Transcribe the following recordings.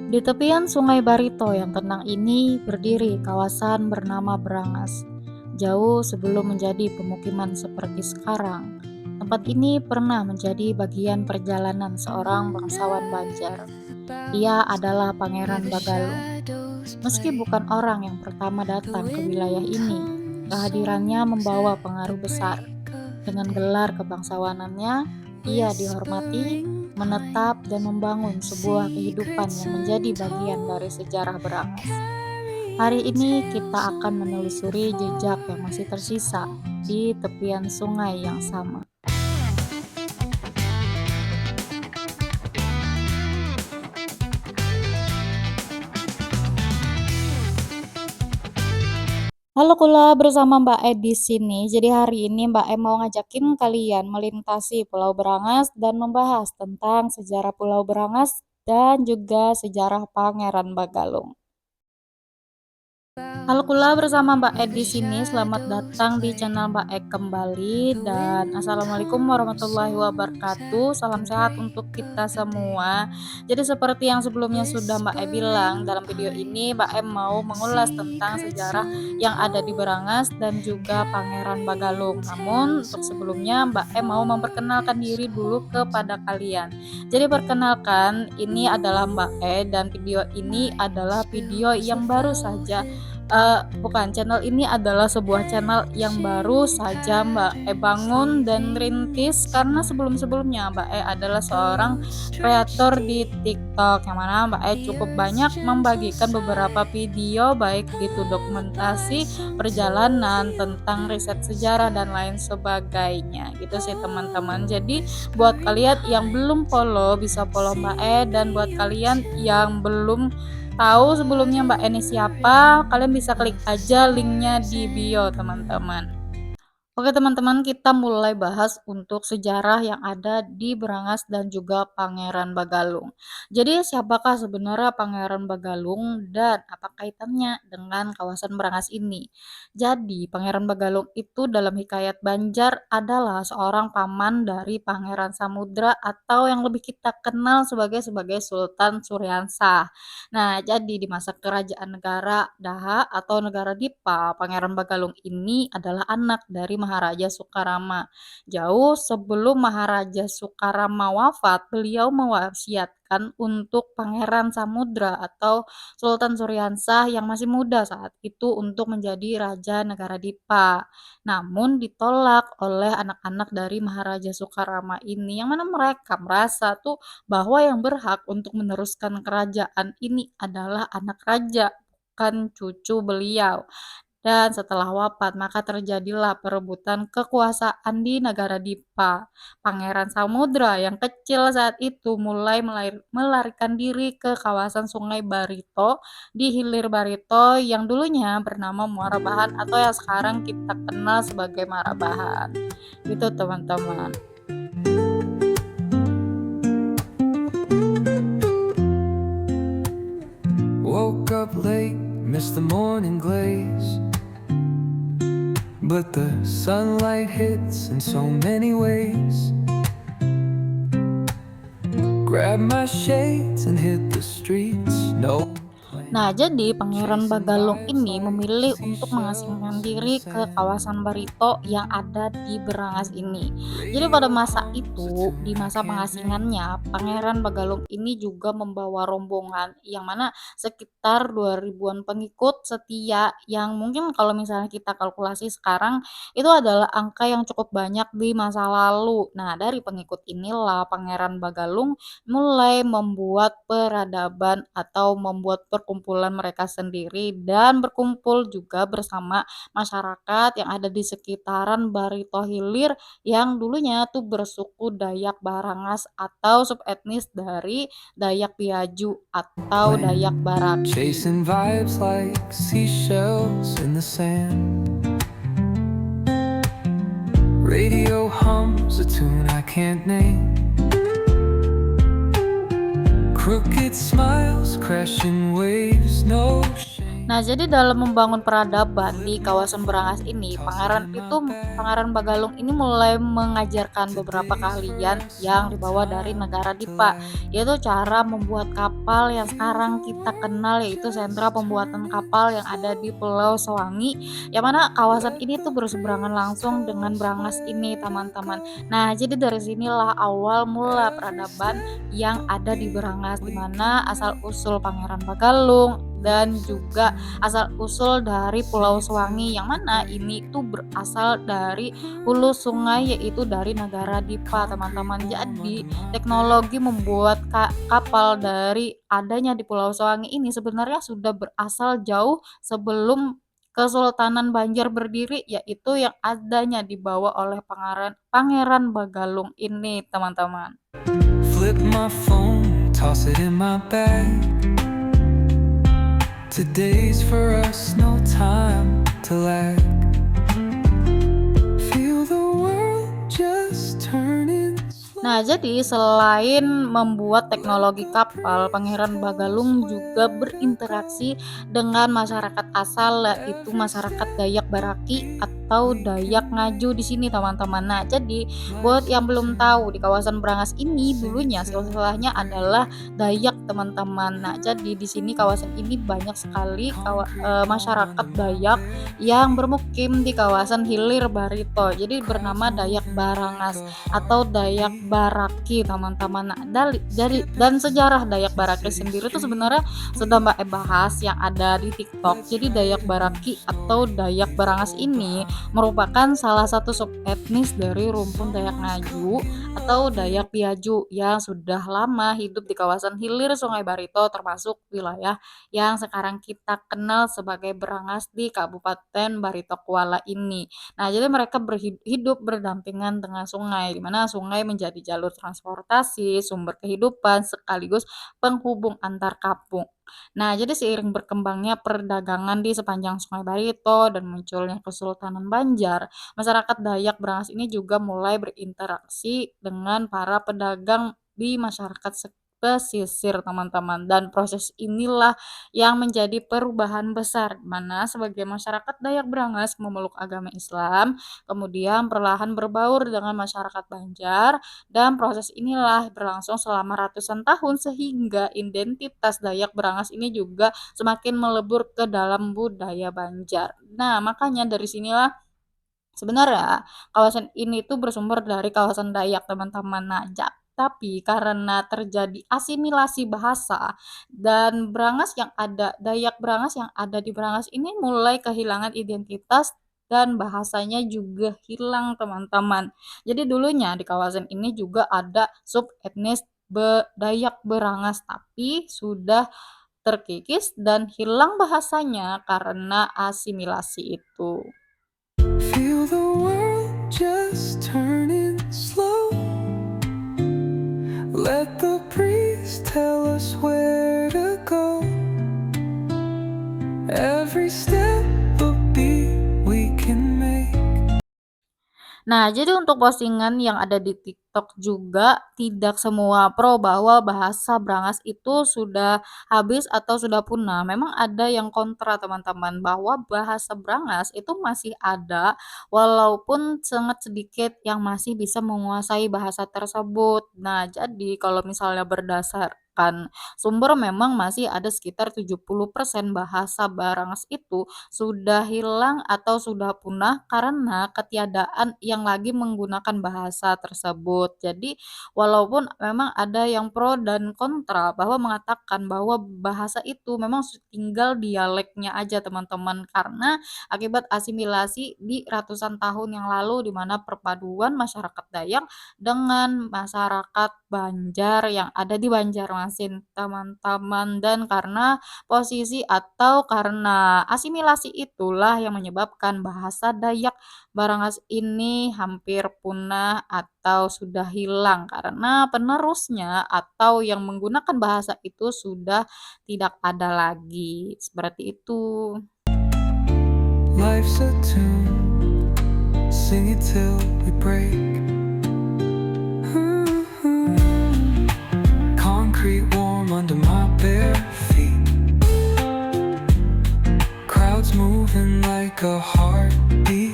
Di tepian Sungai Barito yang tenang ini berdiri kawasan bernama Brangas. Jauh sebelum menjadi pemukiman seperti sekarang, tempat ini pernah menjadi bagian perjalanan seorang bangsawan Banjar. Ia adalah Pangeran Bagalung. Meski bukan orang yang pertama datang ke wilayah ini, kehadirannya membawa pengaruh besar. Dengan gelar kebangsawanannya, ia dihormati, menetap, dan membangun sebuah kehidupan yang menjadi bagian dari sejarah Berangas. Hari ini kita akan menelusuri jejak yang masih tersisa di tepian sungai yang sama. Halo Kula, bersama Mbak E di sini. Jadi hari ini Mbak E mau ngajakin kalian melintasi Pulau Berangas dan membahas tentang sejarah Pulau Berangas dan juga sejarah Pangeran Bagalung. Halo Kula, bersama Mbak Ed di sini. Selamat datang di channel Mbak Ed kembali dan Assalamualaikum warahmatullahi wabarakatuh. Salam sehat untuk kita semua. Jadi seperti yang sebelumnya sudah Mbak Ed bilang, dalam video ini Mbak Ed mau mengulas tentang sejarah yang ada di Berangas dan juga Pangeran Bagalung. Namun untuk sebelumnya Mbak Ed mau memperkenalkan diri dulu kepada kalian. Jadi perkenalkan, ini adalah Mbak Ed dan video ini adalah video yang baru saja bukan, channel ini adalah sebuah channel yang baru saja Mbak E bangun dan rintis karena sebelum-sebelumnya Mbak E adalah seorang kreator di TikTok yang mana Mbak E cukup banyak membagikan beberapa video baik itu dokumentasi perjalanan tentang riset sejarah dan lain sebagainya gitu sih teman-teman. Jadi buat kalian yang belum follow bisa follow Mbak E, dan buat kalian yang belum tahu sebelumnya Mbak Eni siapa, kalian bisa klik aja linknya di bio teman-teman. Oke teman-teman, kita mulai bahas untuk sejarah yang ada di Berangas dan juga Pangeran Bagalung. Jadi siapakah sebenarnya Pangeran Bagalung dan apa kaitannya dengan kawasan Berangas ini? Jadi Pangeran Bagalung itu dalam hikayat Banjar adalah seorang paman dari Pangeran Samudra atau yang lebih kita kenal sebagai Sultan Suryansah. Nah, jadi di masa kerajaan negara Daha atau negara Dipa, Pangeran Bagalung ini adalah anak dari Maharaja Sukarama. Jauh sebelum Maharaja Sukarama wafat, beliau mewasiatkan untuk Pangeran Samudra atau Sultan Suryansah yang masih muda saat itu untuk menjadi raja negara Dipa. Namun ditolak oleh anak-anak dari Maharaja Sukarama ini yang mana mereka merasa tuh bahwa yang berhak untuk meneruskan kerajaan ini adalah anak raja, bukan cucu beliau. Dan setelah wafat, maka terjadilah perebutan kekuasaan di negara Dipa. Pangeran Samudra yang kecil saat itu mulai melarikan diri ke kawasan Sungai Barito di hilir Barito yang dulunya bernama Muara Bahan atau yang sekarang kita kenal sebagai Marabahan. Gitu teman-teman. Woke up late, missed the morning glaze, but the sunlight hits in so many ways. Grab my shades and hit the streets. No. Nah, jadi Pangeran Bagalung ini memilih untuk mengasingkan diri ke kawasan Barito yang ada di Berangas ini. Jadi pada masa itu, di masa pengasingannya, Pangeran Bagalung ini juga membawa rombongan yang mana sekitar 2000-an pengikut setia yang mungkin kalau misalnya kita kalkulasi sekarang itu adalah angka yang cukup banyak di masa lalu. Nah, dari pengikut inilah Pangeran Bagalung mulai membuat peradaban atau membuat perkumpulan mereka sendiri dan berkumpul juga bersama masyarakat yang ada di sekitaran Barito Hilir yang dulunya tuh bersuku Dayak Barangas atau subetnis dari Dayak Piaju atau Dayak Barat. Chasing vibes like seashells in the sand. Radio hums a tune I can't name. Crooked smiles, crashing waves, no shame. Nah, jadi dalam membangun peradaban di kawasan Berangas ini, Toss it in my Pangeran bag. Bagalung ini mulai mengajarkan beberapa Today's keahlian just yang no dibawa dari time negara to Dipa, lag. yaitu cara membuat kapal yang Feel sekarang the kita world kenal, yaitu sentra just pembuatan turning kapal yang ada di slow. Pulau Sewangi, yang mana kawasan Let ini tuh the berseberangan breeze langsung tell dengan us Berangas ini, where to teman-teman. go. Nah, jadi dari sinilah awal mula Every peradaban step yang will ada di be Berangas, di we mana can asal-usul make. Pangeran Bagalung dan Life's a juga tune, asal-usul dari sing Pulau it till Sewangi, yang we mana break. ini tuh berasal dari hulu sungai, yaitu dari negara Dipa, Concrete teman-teman. warm under Jadi my bare teknologi feet. membuat kapal dari adanya di Pulau Sewangi ini sebenarnya sudah berasal jauh sebelum Kesultanan Banjar berdiri, yaitu yang adanya dibawa oleh Pangeran Bagalung ini, teman-teman. Flip my phone, toss it in my bag. Today's for us, no time to lag. Feel the world just turning Nah, slow. jadi selain membuat Let teknologi the kapal, breeze Pangeran tell us Bagalung juga where to berinteraksi go. dengan masyarakat asal, yaitu Every masyarakat step Dayak will Baraki be atau we Dayak can Ngaju di make. sini, teman-teman. Nah, jadi buat Life's a yang belum tahu, di tune, kawasan Brangas ini sing it dulunya till we silsilahnya break. adalah Dayak, teman-teman. Nah, jadi di sini kawasan ini banyak sekali Concrete warm masyarakat under my Dayak bare yang feet. bermukim di kawasan Hilir Barito. Jadi Crowds bernama Dayak moving like Barangas a atau Dayak heartbeat. Baraki, teman-teman. Nah, Skipping dan sejarah stones Dayak in Baraki city sendiri tuh sebenarnya streets sudah bleak. Mbak bahas yang ada di TikTok. Let's Jadi write Dayak a new Baraki atau story Dayak we Barangas told ini behind. merupakan salah satu subetnis dari rumpun Dayak Someone's Ngaju cooking atau love in. Dayak Biaju yang sudah lama hidup di kawasan hilir Sungai Barito, termasuk wilayah yang sekarang kita kenal sebagai Berangas di Kabupaten Barito Kuala ini. Nah, jadi mereka hidup berdampingan dengan sungai, di mana sungai menjadi jalur transportasi, sumber kehidupan, sekaligus penghubung antar kampung. Nah, jadi seiring berkembangnya perdagangan di sepanjang Sungai Barito dan munculnya Kesultanan Banjar, masyarakat Dayak Brangas ini juga mulai berinteraksi dengan para pedagang di masyarakat pesisir, teman-teman. Dan proses inilah yang menjadi perubahan besar, di mana sebagai masyarakat Dayak Brangas memeluk agama Islam, kemudian perlahan berbaur dengan masyarakat Banjar, dan proses inilah berlangsung selama ratusan tahun sehingga identitas Dayak Brangas ini juga semakin melebur ke dalam budaya Banjar. Nah, makanya dari sinilah sebenarnya kawasan ini tuh bersumber dari kawasan Dayak, teman-teman. Nah, tapi karena terjadi asimilasi bahasa dan Dayak Brangas yang ada di Brangas ini mulai kehilangan identitas dan bahasanya juga hilang, teman-teman. Jadi dulunya di kawasan ini juga ada sub etnis Dayak Brangas, tapi sudah terkikis dan hilang bahasanya karena asimilasi itu. Feel the world just turning slow. Let the breeze tell us where to go. Every step will be we can make. Nah, jadi untuk postingan yang ada di TikTok juga tidak semua pro bahwa bahasa Brangas itu sudah habis atau sudah punah. Memang ada yang kontra, teman-teman, bahwa bahasa Brangas itu masih ada walaupun sangat sedikit yang masih bisa menguasai bahasa tersebut. Nah, jadi kalau misalnya berdasarkan sumber memang masih ada sekitar 70% bahasa Brangas itu sudah hilang atau sudah punah karena ketiadaan yang lagi menggunakan bahasa tersebut. Jadi, walaupun memang ada yang pro dan kontra bahwa mengatakan bahwa bahasa itu memang tinggal dialeknya aja, teman-teman, karena akibat asimilasi di ratusan tahun yang lalu, di mana perpaduan masyarakat Dayak dengan masyarakat Banjar yang ada di Banjarmasin, teman-teman. Dan karena posisi atau karena asimilasi itulah yang menyebabkan bahasa Dayak Barangas ini hampir punah atau sudah hilang karena penerusnya atau yang menggunakan bahasa itu sudah tidak ada lagi. Seperti itu. Life's a tune, sing it till we break. Concrete warm under my bare feet. like a heartbeat,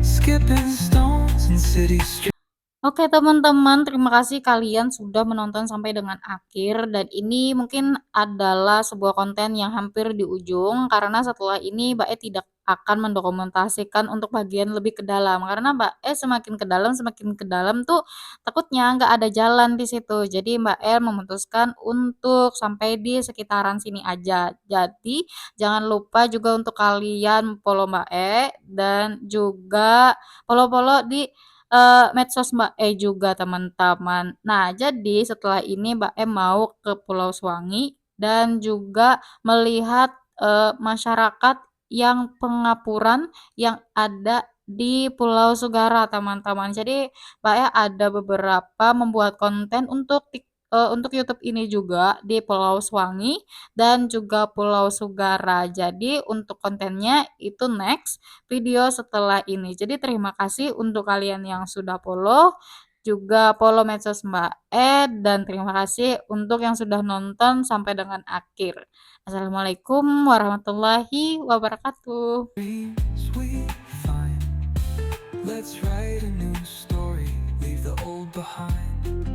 skipping stones in city streets. Oke teman-teman, terima kasih kalian sudah menonton sampai dengan akhir dan ini mungkin adalah sebuah konten yang hampir di ujung karena setelah ini Mbak E tidak akan mendokumentasikan untuk bagian lebih ke dalam karena Mbak E semakin ke dalam tuh takutnya nggak ada jalan di situ. Jadi Mbak E memutuskan untuk sampai di sekitaran sini aja. Jadi jangan lupa juga untuk kalian follow Mbak E dan juga follow-follow di medsos Mbak E juga teman-teman. Nah, jadi setelah ini Mbak E mau ke Pulau Suwangi dan juga melihat, masyarakat yang pengapuran yang ada di Pulau Sugara teman-teman. Jadi Mbak E ada beberapa membuat konten untuk YouTube ini juga di Pulau Suwangi dan juga Pulau Sugara. Jadi untuk kontennya itu next video setelah ini. Jadi terima kasih untuk kalian yang sudah follow, juga follow medsos Mbak E, dan terima kasih untuk yang sudah nonton sampai dengan akhir. Assalamualaikum warahmatullahi wabarakatuh. Dreams we find. Let's write a new story, leave the old behind.